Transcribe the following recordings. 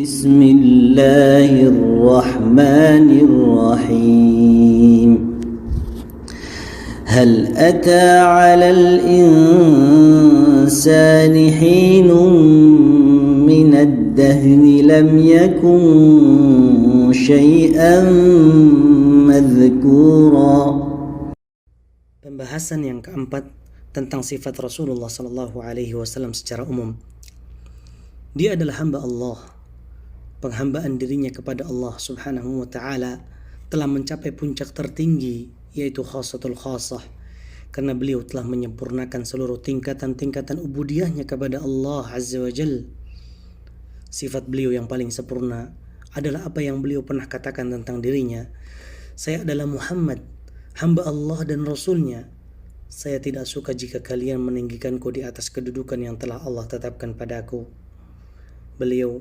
بسم الله الرحمن الرحيم هل أتى على الإنسان حين من الدهر لم يكن شيئا مذكورا. Pembahasan yang keempat tentang sifat Rasulullah SAW secara umum. Dia adalah hamba Allah. Penghambaan dirinya kepada Allah Subhanahu wa Ta'ala telah mencapai puncak tertinggi, yaitu khasatul khasah, karena beliau telah menyempurnakan seluruh tingkatan-tingkatan ubudiyahnya kepada Allah Azza wa Jal. Sifat beliau yang paling sempurna adalah apa yang beliau pernah katakan tentang dirinya. Saya adalah Muhammad, hamba Allah dan Rasulnya. Saya tidak suka jika kalian meninggikanku di atas kedudukan yang telah Allah tetapkan padaku. Beliau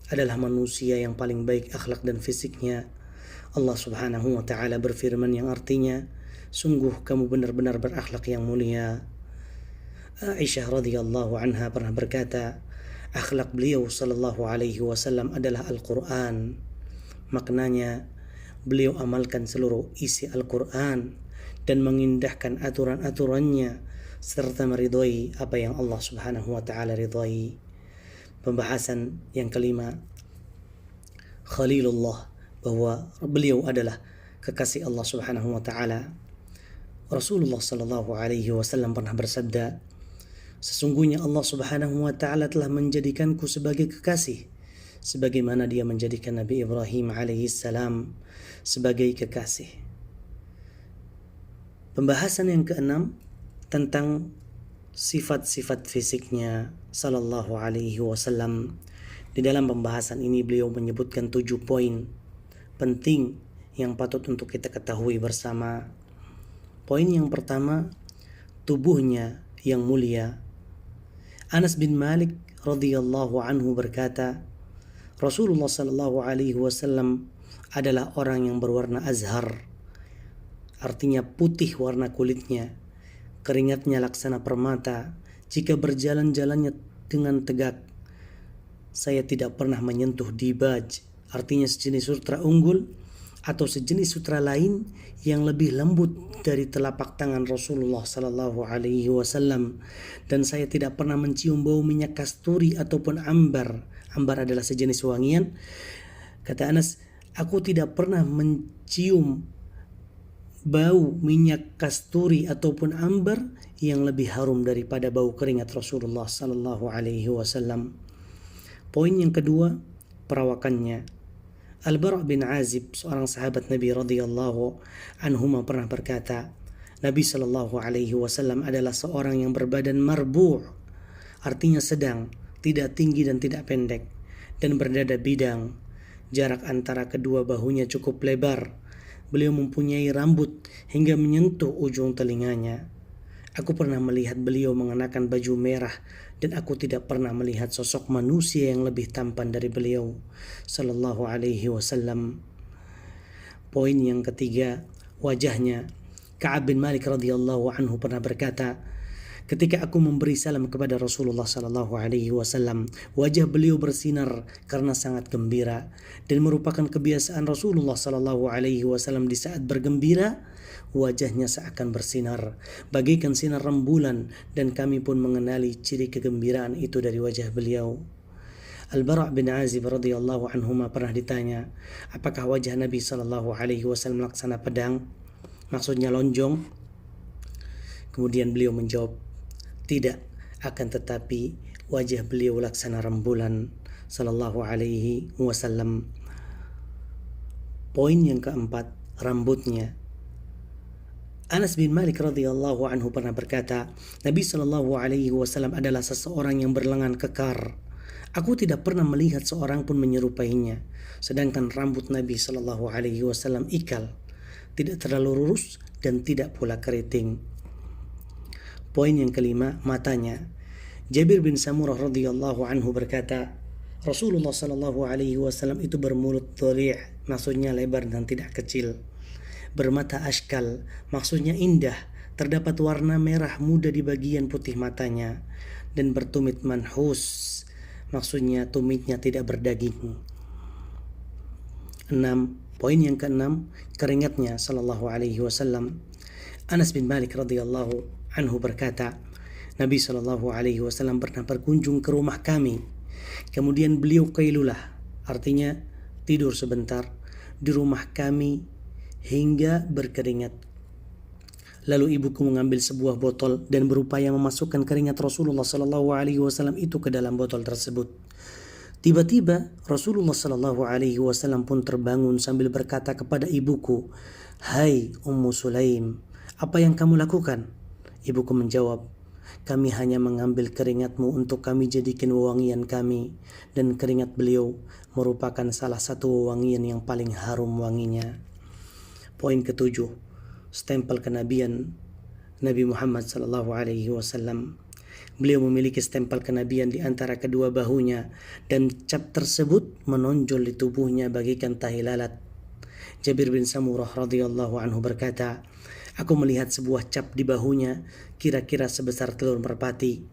adalah manusia yang paling baik akhlak dan fisiknya. Allah Subhanahu wa Ta'ala berfirman yang artinya, sungguh kamu benar-benar berakhlak yang mulia. Aisyah radhiyallahu anha pernah berkata, akhlak beliau sallallahu alaihi wasallam adalah Al-Quran. Maknanya, beliau amalkan seluruh isi Al-Quran dan mengindahkan aturan-aturannya serta meridhai apa yang Allah Subhanahu wa Ta'ala ridhai. Pembahasan yang kelima, Khalilullah, bahwa beliau adalah kekasih Allah Subhanahu wa Ta'ala. Rasulullah sallallahu alaihi wasallam pernah bersabda, sesungguhnya Allah Subhanahu wa Ta'ala telah menjadikanku sebagai kekasih, sebagaimana Dia menjadikan Nabi Ibrahim alaihi salam sebagai kekasih. Pembahasan yang keenam tentang sifat-sifat fisiknya sallallahu alaihi wasallam. Di dalam pembahasan ini beliau menyebutkan 7 poin penting yang patut untuk kita ketahui bersama. Poin yang pertama, tubuhnya yang mulia. Anas bin Malik radhiyallahu anhu berkata, Rasulullah sallallahu alaihi wasallam adalah orang yang berwarna azhar, artinya putih warna kulitnya. Keringatnya laksana permata. Jika berjalan-jalannya dengan tegak. Saya tidak pernah menyentuh dibaj, artinya sejenis sutra unggul atau sejenis sutra lain yang lebih lembut dari telapak tangan Rasulullah sallallahu alaihi wasallam, dan saya tidak pernah mencium bau minyak kasturi ataupun ambar. Ambar adalah sejenis wangian. Kata Anas, aku tidak pernah mencium bau minyak kasturi ataupun ambar yang lebih harum daripada bau keringat Rasulullah sallallahu alaihi wasallam. Poin yang kedua, perawakannya. Al-Bara' bin Azib, seorang sahabat Nabi radhiyallahu anhuma, pernah berkata, Nabi sallallahu alaihi wasallam adalah seorang yang berbadan marbu', artinya sedang, tidak tinggi dan tidak pendek, dan berdada bidang. Jarak antara kedua bahunya cukup lebar. Beliau mempunyai rambut hingga menyentuh ujung telinganya. Aku pernah melihat beliau mengenakan baju merah, dan aku tidak pernah melihat sosok manusia yang lebih tampan dari beliau sallallahu alaihi wasallam. Poin yang ketiga, wajahnya. Ka'ab bin Malik radhiyallahu anhu pernah berkata, ketika aku memberi salam kepada Rasulullah sallallahu alaihi wasallam, wajah beliau bersinar karena sangat gembira, dan merupakan kebiasaan Rasulullah sallallahu alaihi wasallam di saat bergembira, wajahnya seakan bersinar bagaikan sinar rembulan, dan kami pun mengenali ciri kegembiraan itu dari wajah beliau. Al-Bara' bin Azib radhiyallahu anhuma pernah ditanya, apakah wajah Nabi sallallahu alaihi wasallam laksana pedang? Maksudnya lonjong. Kemudian beliau menjawab, tidak, akan tetapi wajah beliau laksana rembulan sallallahu alaihi wasallam. Poin yang keempat, rambutnya. Anas bin Malik radhiyallahu anhu pernah berkata, Nabi sallallahu alaihi wasallam adalah seseorang yang berlengan kekar. Aku tidak pernah melihat seorang pun menyerupainya. Sedangkan rambut Nabi sallallahu alaihi wasallam ikal, tidak terlalu lurus dan tidak pula keriting. Poin yang kelima, matanya. Jabir bin Samurah radhiyallahu anhu berkata, Rasulullah sallallahu alaihi wasallam itu bermulut dhari', maksudnya lebar dan tidak kecil. Bermata ashkal, maksudnya indah, terdapat warna merah muda di bagian putih matanya, dan bertumit manhus, Maksudnya tumitnya tidak berdaging. 6. Poin yang ke-6, keringatnya sallallahu alaihi wasallam. Anas bin Malik radhiyallahu anhu berkata, Nabi sallallahu alaihi wasallam pernah berkunjung ke rumah kami. Kemudian beliau qailulah, artinya tidur sebentar di rumah kami hingga berkeringat. Lalu ibuku mengambil sebuah botol dan berupaya memasukkan keringat Rasulullah sallallahu alaihi wasallam itu ke dalam botol tersebut. Tiba-tiba Rasulullah sallallahu alaihi wasallam pun terbangun sambil berkata kepada ibuku, "Hai Ummu Sulaim, apa yang kamu lakukan?" Ibuku menjawab, "Kami hanya mengambil keringatmu untuk kami jadikan wewangian kami, dan keringat beliau merupakan salah satu wewangian yang paling harum wanginya." Poin ke-7, stempel kenabian Nabi Muhammad sallallahu alaihi wasallam. Beliau memiliki stempel kenabian di antara kedua bahunya, dan cap tersebut menonjol di tubuhnya bagaikan tahi lalat. Jabir bin Samurah radhiyallahu anhu berkata, "Aku melihat sebuah cap di bahunya kira-kira sebesar telur merpati.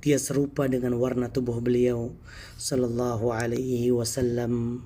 Dia serupa dengan warna tubuh beliau sallallahu alaihi wasallam."